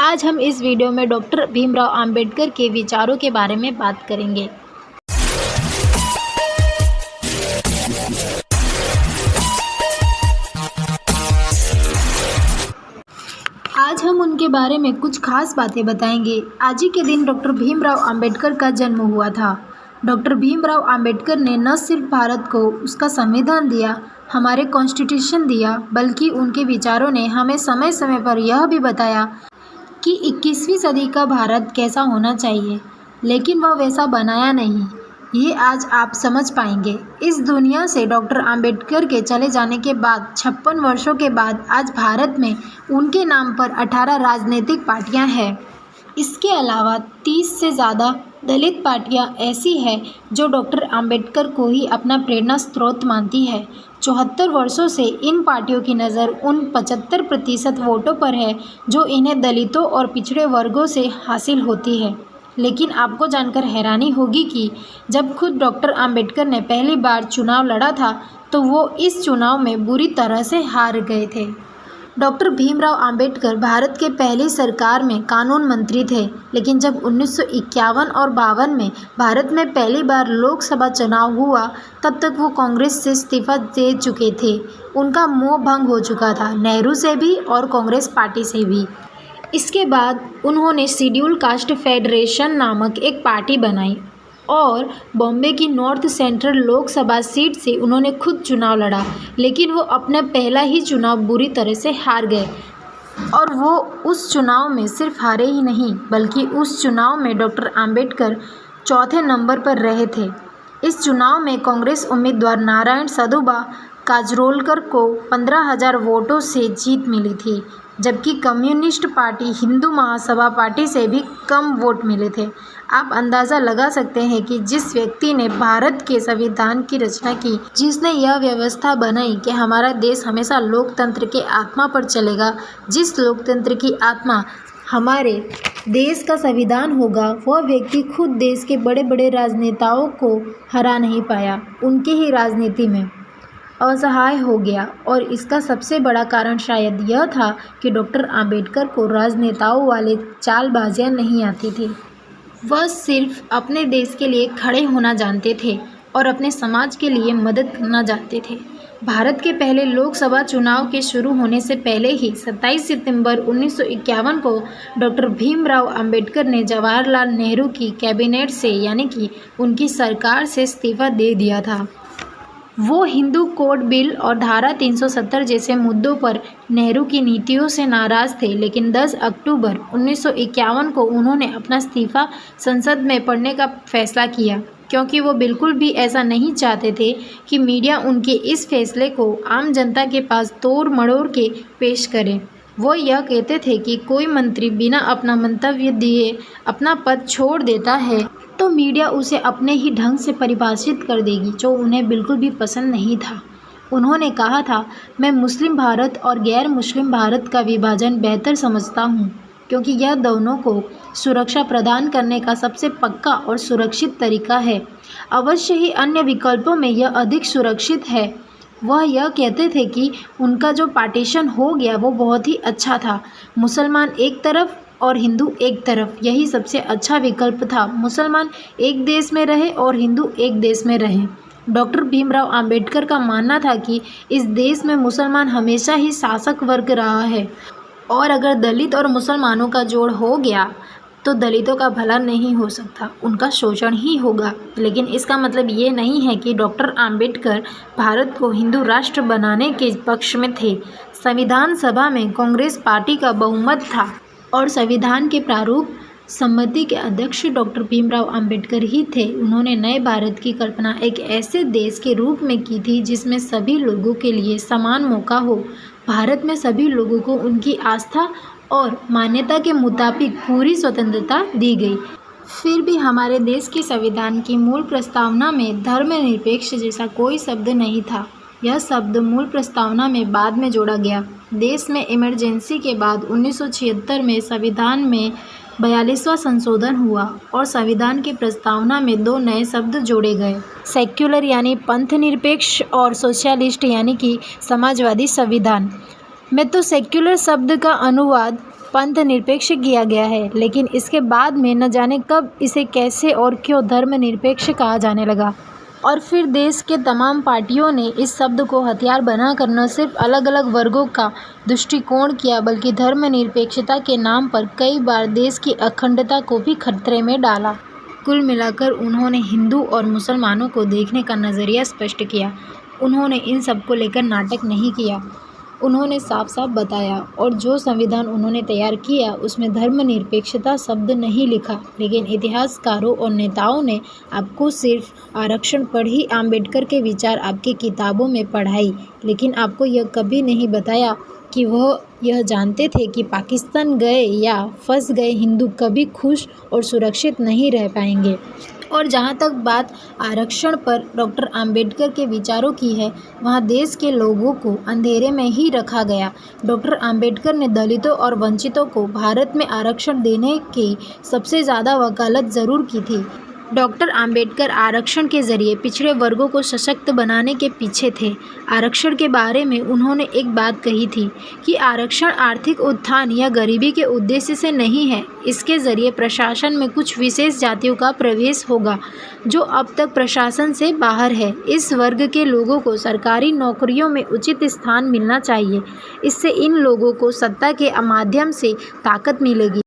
आज हम इस वीडियो में डॉक्टर भीमराव अंबेडकर के विचारों के बारे में बात करेंगे। आज हम उनके बारे में कुछ खास बातें बताएंगे। आज ही के दिन डॉक्टर भीमराव अंबेडकर का जन्म हुआ था। डॉक्टर भीमराव अंबेडकर ने न सिर्फ भारत को उसका संविधान दिया, हमारे कॉन्स्टिट्यूशन दिया, बल्कि उनके विचारों ने हमें समय समय पर यह भी बताया कि 21वीं सदी का भारत कैसा होना चाहिए, लेकिन वह वैसा बनाया नहीं। ये आज आप समझ पाएंगे। इस दुनिया से डॉक्टर अंबेडकर के चले जाने के बाद 56 वर्षों के बाद आज भारत में उनके नाम पर 18 राजनीतिक पार्टियां हैं। इसके अलावा 30 से ज़्यादा दलित पार्टियां ऐसी हैं जो डॉक्टर अंबेडकर को ही अपना प्रेरणा स्रोत मानती है। 74 वर्षों से इन पार्टियों की नज़र उन 75% वोटों पर है जो इन्हें दलितों और पिछड़े वर्गों से हासिल होती है। लेकिन आपको जानकर हैरानी होगी कि जब खुद डॉक्टर अंबेडकर ने पहली बार चुनाव लड़ा था तो वो इस चुनाव में बुरी तरह से हार गए थे। डॉक्टर भीमराव अंबेडकर भारत के पहली सरकार में कानून मंत्री थे, लेकिन जब 1951 और 52 में भारत में पहली बार लोकसभा चुनाव हुआ तब तक वो कांग्रेस से इस्तीफा दे चुके थे। उनका मोह भंग हो चुका था, नेहरू से भी और कांग्रेस पार्टी से भी। इसके बाद उन्होंने शेड्यूल कास्ट फेडरेशन नामक एक पार्टी बनाई और बॉम्बे की नॉर्थ सेंट्रल लोकसभा सीट से उन्होंने खुद चुनाव लड़ा, लेकिन वो अपना पहला ही चुनाव बुरी तरह से हार गए। और वो उस चुनाव में सिर्फ हारे ही नहीं, बल्कि उस चुनाव में डॉक्टर अंबेडकर चौथे नंबर पर रहे थे। इस चुनाव में कांग्रेस उम्मीदवार नारायण सदुबा काजरोलकर को 15,000 वोटों से जीत मिली थी, जबकि communist party Hindu Mahasabha party से भी कम वोट मिले थे। आप अंदाज़ा लगा सकते हैं कि जिस व्यक्ति ने भारत के संविधान की रचना की, जिसने यह व्यवस्था बनाई कि हमारा देश हमेशा लोकतंत्र के आत्मा पर चलेगा, जिस लोकतंत्र की आत्मा हमारे देश का संविधान होगा, वह व्यक्ति खुद देश के बड़े बड़े राजनेताओं को हरा नहीं पाया, उनके ही राजनीति में असहाय हो गया। और इसका सबसे बड़ा कारण शायद यह था कि डॉक्टर अंबेडकर को राजनेताओं वाले चालबाजियां नहीं आती थी। वह सिर्फ अपने देश के लिए खड़े होना जानते थे और अपने समाज के लिए मदद करना जानते थे। भारत के पहले लोकसभा चुनाव के शुरू होने से पहले ही 27 सितंबर 1951 को डॉक्टर भीमराव अंबेडकर ने जवाहरलाल नेहरू की कैबिनेट से, यानी कि उनकी सरकार से, इस्तीफा दे दिया था। वो हिंदू कोड बिल और धारा 370 जैसे मुद्दों पर नेहरू की नीतियों से नाराज़ थे, लेकिन 10 अक्टूबर 1951 को उन्होंने अपना इस्तीफा संसद में पढ़ने का फैसला किया, क्योंकि वो बिल्कुल भी ऐसा नहीं चाहते थे कि मीडिया उनके इस फैसले को आम जनता के पास तोड़ मड़ोड़ के पेश करे। वो यह कहते थे कि कोई मंत्री बिना अपना मंतव्य दिए अपना पद छोड़ देता है तो मीडिया उसे अपने ही ढंग से परिभाषित कर देगी, जो उन्हें बिल्कुल भी पसंद नहीं था। उन्होंने कहा था, मैं मुस्लिम भारत और गैर मुस्लिम भारत का विभाजन बेहतर समझता हूँ, क्योंकि यह दोनों को सुरक्षा प्रदान करने का सबसे पक्का और सुरक्षित तरीका है। अवश्य ही अन्य विकल्पों में यह अधिक सुरक्षित है। वह यह कहते थे कि उनका जो पार्टीशन हो गया वो बहुत ही अच्छा था। मुसलमान एक तरफ और हिंदू एक तरफ, यही सबसे अच्छा विकल्प था। मुसलमान एक देश में रहे और हिंदू एक देश में रहे। डॉक्टर भीमराव अंबेडकर का मानना था कि इस देश में मुसलमान हमेशा ही शासक वर्ग रहा है और अगर दलित और मुसलमानों का जोड़ हो गया तो दलितों का भला नहीं हो सकता, उनका शोषण ही होगा। लेकिन इसका मतलब ये नहीं है कि डॉक्टर अंबेडकर भारत को हिंदू राष्ट्र बनाने के पक्ष में थे। संविधान सभा में कांग्रेस पार्टी का बहुमत था और संविधान के प्रारूप समिति के अध्यक्ष डॉक्टर भीमराव अंबेडकर ही थे। उन्होंने नए भारत की कल्पना एक ऐसे देश के रूप में की थी जिसमें सभी लोगों के लिए समान मौका हो। भारत में सभी लोगों को उनकी आस्था और मान्यता के मुताबिक पूरी स्वतंत्रता दी गई। फिर भी हमारे देश के संविधान की मूल प्रस्तावना में धर्मनिरपेक्ष जैसा कोई शब्द नहीं था। यह शब्द मूल प्रस्तावना में बाद में जोड़ा गया। देश में इमरजेंसी के बाद 1976 में संविधान में 42वां संशोधन हुआ और संविधान की प्रस्तावना में 2 नए शब्द जोड़े गए, सेक्युलर यानी पंथ निरपेक्ष और सोशलिस्ट यानी कि समाजवादी संविधान। में तो सेक्युलर शब्द का अनुवाद पंथ निरपेक्ष किया गया है, लेकिन इसके बाद में न जाने कब इसे कैसे और क्यों धर्मनिरपेक्ष कहा जाने लगा। और फिर देश के तमाम पार्टियों ने इस शब्द को हथियार बनाकर न सिर्फ अलग अलग वर्गों का दृष्टिकोण किया, बल्कि धर्मनिरपेक्षता के नाम पर कई बार देश की अखंडता को भी खतरे में डाला। कुल मिलाकर उन्होंने हिंदू और मुसलमानों को देखने का नज़रिया स्पष्ट किया। उन्होंने इन सब को लेकर नाटक नहीं किया, उन्होंने साफ साफ बताया। और जो संविधान उन्होंने तैयार किया उसमें धर्मनिरपेक्षता शब्द नहीं लिखा, लेकिन इतिहासकारों और नेताओं ने आपको सिर्फ आरक्षण पर ही आम्बेडकर के विचार आपकी किताबों में पढ़ाई, लेकिन आपको यह कभी नहीं बताया कि वह यह जानते थे कि पाकिस्तान गए या फंस गए हिंदू कभी खुश और सुरक्षित नहीं रह पाएंगे। और जहाँ तक बात आरक्षण पर डॉक्टर आम्बेडकर के विचारों की है, वहाँ देश के लोगों को अंधेरे में ही रखा गया। डॉक्टर आम्बेडकर ने दलितों और वंचितों को भारत में आरक्षण देने की सबसे ज़्यादा वकालत ज़रूर की थी। डॉक्टर आम्बेडकर आरक्षण के ज़रिए पिछड़े वर्गों को सशक्त बनाने के पीछे थे। आरक्षण के बारे में उन्होंने एक बात कही थी कि आरक्षण आर्थिक उत्थान या गरीबी के उद्देश्य से नहीं है। इसके ज़रिए प्रशासन में कुछ विशेष जातियों का प्रवेश होगा जो अब तक प्रशासन से बाहर है। इस वर्ग के लोगों को सरकारी नौकरियों में उचित स्थान मिलना चाहिए। इससे इन लोगों को सत्ता के माध्यम से ताकत मिलेगी।